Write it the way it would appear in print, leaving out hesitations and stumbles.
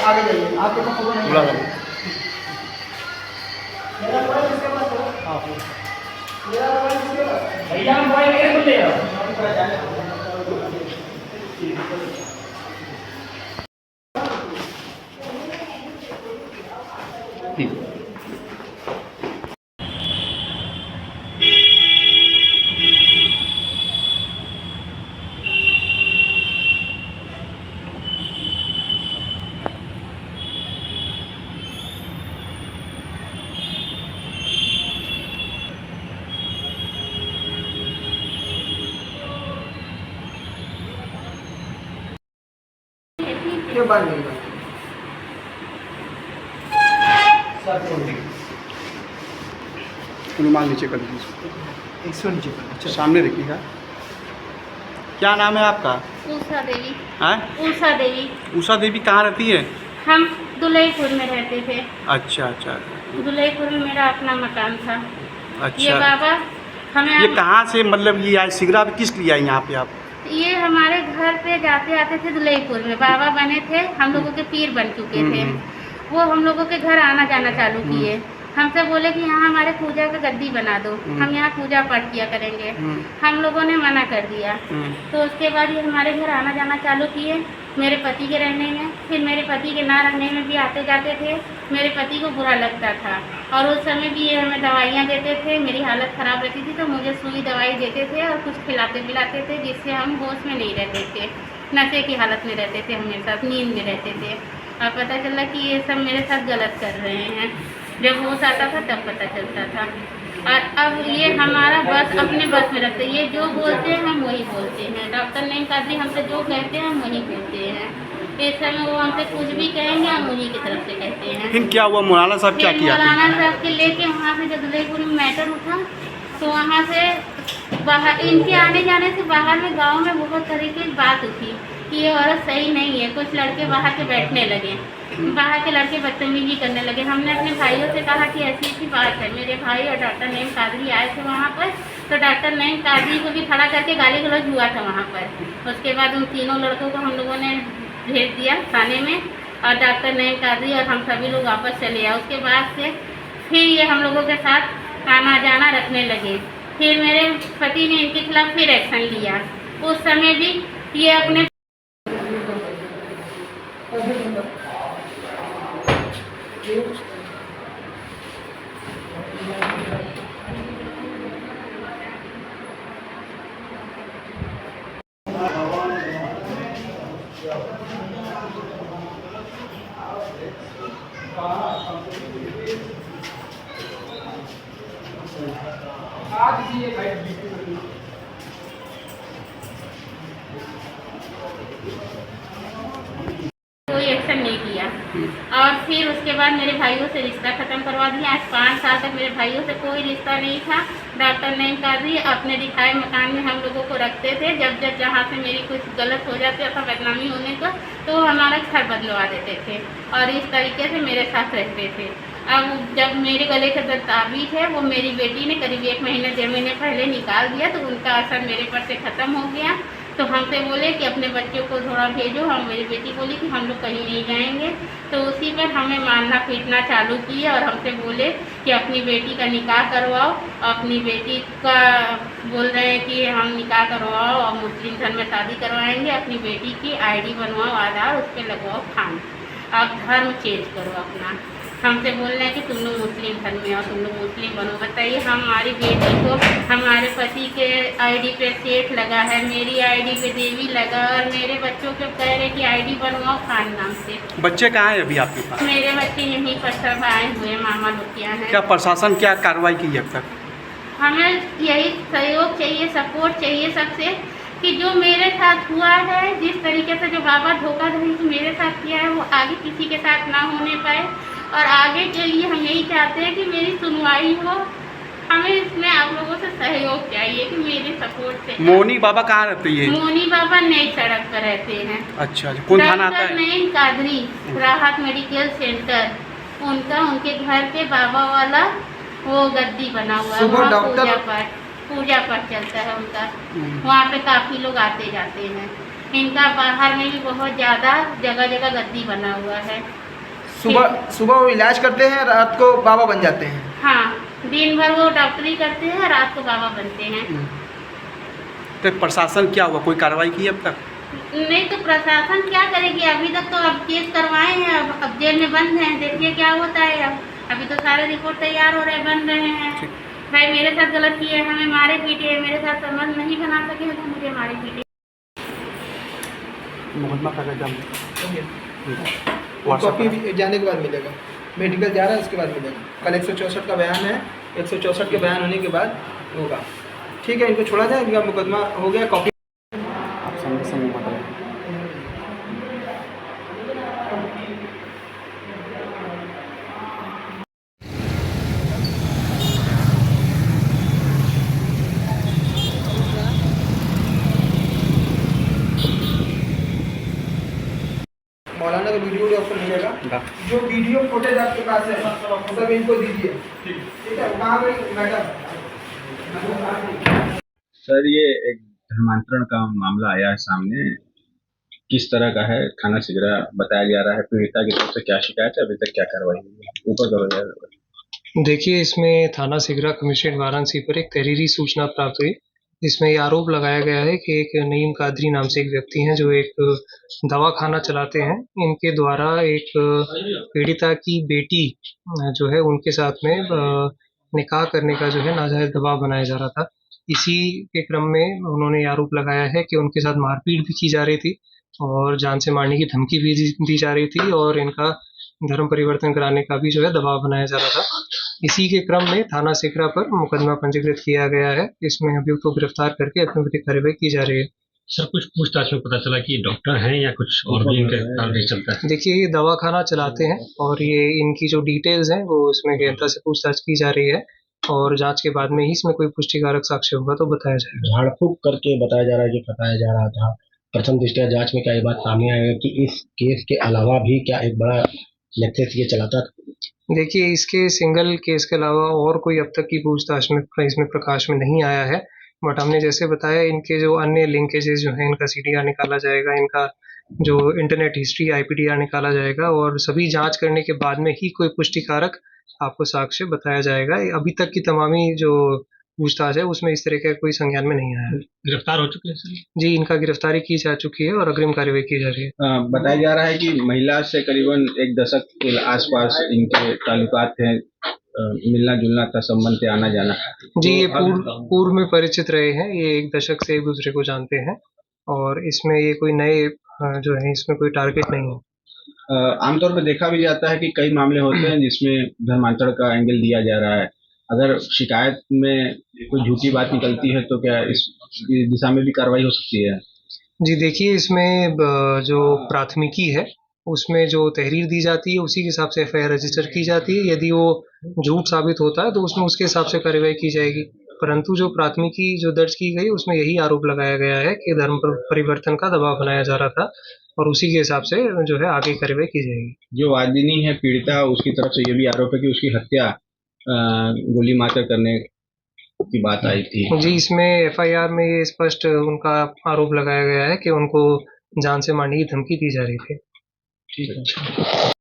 आगे जाइए, आपके पास फोटो नहीं है। मेरा मोबाइल किसके पास है? हाँ, मेरा मोबाइल किसके पास है? भैया मोबाइल मेरे को दे दो। क्यों बात नहीं बात? रुमाल नीचे कर दीजिए, 100 नीचे कर। सामने रखिएगा। क्या नाम है आपका? उषा देवी। हैं? उषा देवी। उषा देवी कहाँ रहती है? हम दुलईपुर में रहते थे। अच्छा अच्छा। दुलईपुर में मेरा अपना मकान था। अच्छा, ये बाबा हमें ये कहाँ से मतलब ये आए सिगरा किस लिए आए यहाँ पे आप? ये हमारे घर पे जाते आते थे दुलईपुर में, बाबा बने थे, हम लोगों के पीर बन चुके थे। वो हम लोगों के घर आना जाना चालू किए। हमसे बोले कि यहाँ हमारे पूजा का गद्दी बना दो, हम यहाँ पूजा पाठ किया करेंगे। हम लोगों ने मना कर दिया। तो उसके बाद ये हमारे घर आना जाना चालू किए, मेरे पति के रहने में। फिर मेरे पति के ना रहने में भी आते जाते थे। मेरे पति को बुरा लगता था और उस समय भी ये हमें दवाइयाँ देते थे। मेरी हालत ख़राब रहती थी तो मुझे सुई दवाई देते थे और कुछ खिलाते पिलाते थे, जिससे हम होश में नहीं रहते थे, नशे की हालत में रहते थे, हमेशा नींद में रहते थे। और पता चला कि ये सब मेरे साथ गलत कर रहे हैं। जब होश आता था तब पता चलता था। और अब ये हमारा बस अपने बस में रखते, ये जो बोलते हैं हम वही बोलते हैं। डॉक्टर नईम कादरी हमसे जो कहते हैं हम वही बोलते हैं। इस समय वो हमसे कुछ भी कहेंगे हम उन्हीं की तरफ से कहते हैं। फिर क्या हुआ? मौलाना साहब क्या किया? मौलाना साहब के लेके वहाँ से जब दुलईपुर में मैटर उठा तो वहाँ से बाहर, इनके आने जाने से बाहर में गाँव में बहुत तरीके की बात उठी कि ये औरत सही नहीं है। कुछ लड़के बाहर के बैठने लगे, बाहर के लड़के बदतमीजी करने लगे। हमने अपने भाइयों से कहा कि ऐसी ऐसी बात है। मेरे भाई और डॉक्टर नईम कादरी आए थे वहाँ पर, तो डॉक्टर नईम कादरी को भी खड़ा करके गाली गलौज हुआ था वहाँ पर। उसके बाद उन तीनों लड़कों को हम लोगों ने भेज दिया थाने में और डॉक्टर नईम कादरी और हम सभी लोग वापस चले आए। उसके बाद से फिर ये हम लोगों के साथ आना जाना रखने लगे। फिर मेरे पति ने इनके खिलाफ फिर एक्शन लिया। उस समय भी ये अपने कोई एक्शन नहीं किया। और फिर उसके बाद मेरे भाइयों से रिश्ता ख़त्म करवा दिया। आज 5 साल तक मेरे भाइयों से कोई रिश्ता नहीं था। डॉक्टर नईम कादरी अपने दिखाए मकान में हम लोगों को रखते थे। जब जब जहाँ से मेरी कुछ गलत हो जाती था, बदनामी होने का, तो वो हमारा घर बदलवा देते थे और इस तरीके से मेरे साथ रहते थे। अब जब मेरे गले का जो ताबीज है वो मेरी बेटी ने करीब 1 महीने 1.5 महीने पहले निकाल दिया, तो उनका असर मेरे पर से ख़त्म हो गया। तो हमसे बोले कि अपने बच्चों को थोड़ा भेजो। हम, मेरी बेटी बोली कि हम लोग कहीं नहीं जाएंगे। तो उसी पर हमें मारना पीटना चालू किया और हमसे बोले कि अपनी बेटी का निकाह करवाओ। अपनी बेटी का बोल रहे हैं कि हम निकाह करवाओ और मुस्लिम धर्म में शादी करवाएंगे। अपनी बेटी की ID बनवाओ, आधार उस पर लगवाओ खान, आप धर्म चेंज करो अपना। हमसे बोल रहे हैं कि तुम लोग मुस्लिम धर्म में और तुम लोग मुस्लिम बनो। बताइए, हमारी बेटी को हमारे पति के ID पे सेठ लगा है, मेरी ID पे देवी लगा और मेरे बच्चों को कह रहे कि ID बनवाओ खान नाम से। बच्चे कहाँ हैं अभी आपके पास? मेरे बच्चे यहीं पर सब आए हुए मामा लोग क्या हैं। क्या प्रशासन क्या कार्रवाई की अब तक? हमें यही सहयोग चाहिए, सपोर्ट चाहिए सबसे कि जो मेरे साथ हुआ है, जिस तरीके से जो बाबा धोखाधड़ी मेरे साथ किया है, वो आगे किसी के साथ ना होने पाए। और आगे के लिए हम यही चाहते हैं कि मेरी सुनवाई हो। हमें इसमें आप लोगों से सहयोग चाहिए कि मेरे सपोर्ट से। मोनी बाबा कहाँ रहती है? मोनी बाबा नई सड़क पर रहते हैं। अच्छा, कौन थाना आता है? नईम कादरी, राहत मेडिकल सेंटर, उनका उनके घर पे बाबा वाला वो गद्दी बना हुआ है। वहाँ पूजा पाठ चलता है उनका। वहाँ पे काफ़ी लोग आते जाते हैं। इनका बाहर में भी बहुत ज़्यादा जगह जगह गद्दी बना हुआ है। सुबह सुबह वो इलाज करते हैं, रात को बाबा बन जाते हैं। हाँ, दिन भर वो डॉक्टरी करते हैं, रात को बाबा बनते हैं। तो प्रशासन क्या हुआ, कोई कार्रवाई की अब तक? नहीं तो प्रशासन क्या करेगी, अभी तक तो अब केस करवाए हैं, अब जेल में बंद हैं, देखिए क्या होता है। अब अभी तो सारे रिपोर्ट तैयार हो रहे हैं, बन रहे हैं। भाई मेरे साथ गलत किए, हमें मारे पीटे, मेरे साथ संबंध नहीं बना सके तो मुझे मारे पीटे। मुकदमा कागज कॉपी भी जाने के बाद मिलेगा, मेडिकल जा रहा है उसके बाद मिलेगा। कल 164 का बयान है, 164 के बयान होने के बाद होगा। ठीक है, इनको छोड़ा जाए, इनका मुकदमा हो गया। कॉपी आप संग संग मत रहे। मौलाना का वीडियो आपको मिलेगा। जो वीडियो फुटेज आपके पास है सब इनको दीजिए, ठीक है। कहाँ गई मैडम? सर, ये एक धर्मांतरण का मामला आया है सामने। किस तरह का है? थाना सिगरा बताया जा रहा है। पीड़िता की तरफ से क्या शिकायत है? अभी तक क्या कार्रवाई हुई है? ऊपर करो यार। देखिए, इसमें थाना सिगरा कमिश्नरेट वाराणसी पर एक तहरीरी सूचना प्राप्त हुई। इसमें ये आरोप लगाया गया है कि एक नईम कादरी नाम से एक व्यक्ति हैं जो एक दवाखाना चलाते हैं। इनके द्वारा एक पीड़िता की बेटी जो है उनके साथ में निकाह करने का जो है नाजायज दबाव बनाया जा रहा था। इसी के क्रम में उन्होंने ये आरोप लगाया है कि उनके साथ मारपीट भी की जा रही थी और जान से मारने की धमकी भी दी जा रही थी और इनका धर्म परिवर्तन कराने का भी जो है दबाव बनाया जा रहा था। इसी के क्रम में थाना सिकरा पर मुकदमा पंजीकृत किया गया है। इसमें अभियुक्त को गिरफ्तार करके अपनी विधिक कार्रवाई की जा रही है। सर, कुछ पूछताछ में पता चला कि डॉक्टर हैं या कुछ और भी इनका कार्य चलता है? देखिए, ये दवाखाना चलाते हैं और ये इनकी जो डिटेल्स हैं वो इसमें गहनता से पूछताछ की जा रही है और जांच के बाद में ही इसमें कोई पुष्टिकारक साक्ष्य होगा तो बताया जाएगा। झाड़ फूक करके बताया जा रहा है, जो बताया जा रहा था। प्रथम दृष्टया जांच में क्या ये बात सामने आएगा कि इस केस के अलावा भी क्या एक बड़ा नेक्सस ये चलाता था? देखिए, इसके सिंगल केस के अलावा और कोई अब तक की पूछताछ में इसमें प्रकाश में नहीं आया है। बट हमने जैसे बताया, इनके जो अन्य लिंकेजेस जो हैं, इनका सीडीआर निकाला जाएगा, इनका जो इंटरनेट हिस्ट्री आईपीडीआर निकाला जाएगा और सभी जांच करने के बाद में ही कोई पुष्टिकारक आपको साक्ष्य बताया जाएगा। अभी तक की तमामी जो पूछताछ है उसमें इस तरह का कोई संज्ञान में नहीं आया है। गिरफ्तार हो चुके हैं सर? जी, इनका गिरफ्तारी की जा चुकी है और अग्रिम कार्रवाई की जा रही है। बताया जा रहा है कि महिला से करीबन 1 दशक के आसपास इनके ताल्लुकात थे, मिलना जुलना था, संबंध थे, आना जाना। जी, ये पूर्व में परिचित रहे हैं। ये 1 दशक से एक दूसरे को जानते हैं और इसमें ये कोई नए जो है इसमें कोई टारगेट नहीं है। आमतौर पर देखा भी जाता है कि कई मामले होते हैं जिसमें धर्मांतरण का एंगल दिया जा रहा है। अगर शिकायत में कोई झूठी बात निकलती है तो क्या इस दिशा में भी कार्रवाई हो सकती है? जी, देखिए, इसमें जो प्राथमिकी है उसमें जो तहरीर दी जाती है उसी के हिसाब से एफआईआर रजिस्टर की जाती है। यदि वो झूठ साबित होता है तो उसमें उसके हिसाब से कार्रवाई की जाएगी। परंतु जो प्राथमिकी जो दर्ज की गई उसमें यही आरोप लगाया गया है कि धर्म परिवर्तन का दबाव बनाया जा रहा था और उसी के हिसाब से जो है आगे कार्रवाई की जाएगी। जो वादिनी है पीड़िता, उसकी तरफ से ये भी आरोप है कि उसकी हत्या गोली मारकर करने की बात आई थी। जी, इसमें एफआईआर में ये स्पष्ट उनका आरोप लगाया गया है कि उनको जान से मारने की धमकी दी जा रही थी। ठीक है।